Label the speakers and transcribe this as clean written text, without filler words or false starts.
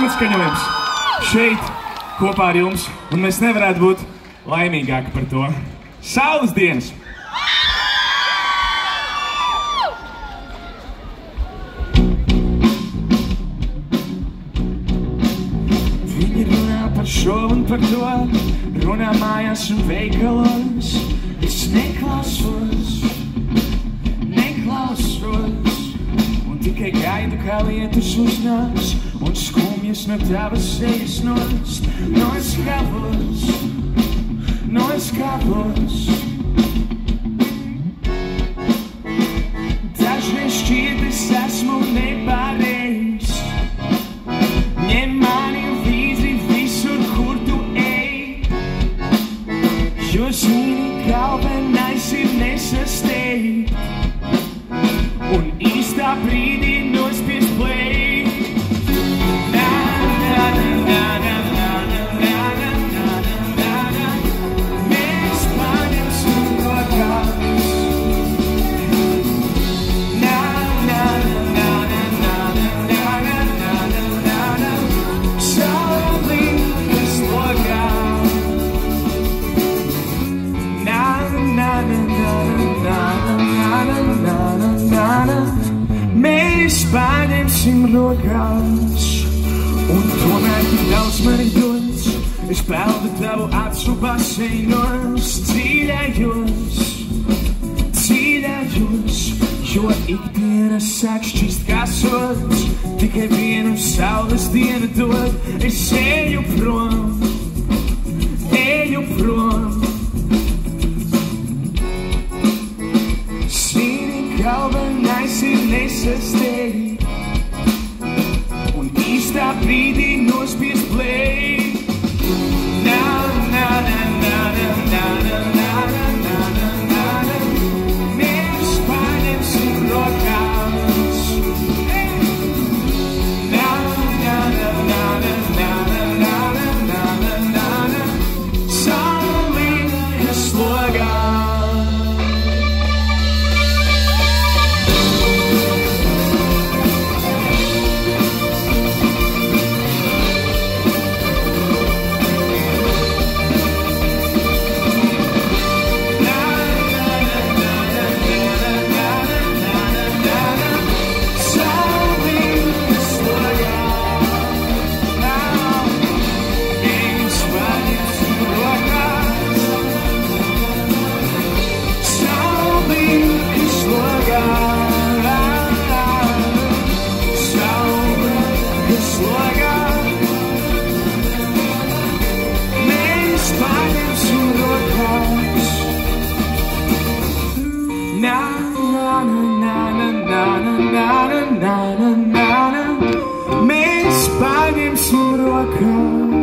Speaker 1: Ziemeļskaņojums šeit kopā ar jums, un mēs nevarētu būt laimīgāki par to. Saules dienas! Viņi runā par šo un par to, runā mājās un veikalos. Es neklausos, un tikai gaidu, kā lietus uznāks un skumjas no tavas sejas nost. No es kāpos. Dažreiz šķiet es esmu nepareizs. Ņem mani līdzi visur, kur tu ej, jo zini, galvenais ir nesasteigt un īstā brīdī nospiest play. Mēs paņemsim rokās. Sauli, kas logā. Mēs paņemsim rokās, un tomēr tik daudz man ir dots. Es peldu tavu acu baseinos, dziļējos, jo ikdienas sāk šķist kā sods. Tikai vienu saules dienu dod. Es eju prom. Galvenais ir nesasteigt un īstā brīdī nospiest play. Mēs paņemsim rokās. Sauli, kas logā. Mēs paņemsim rokās.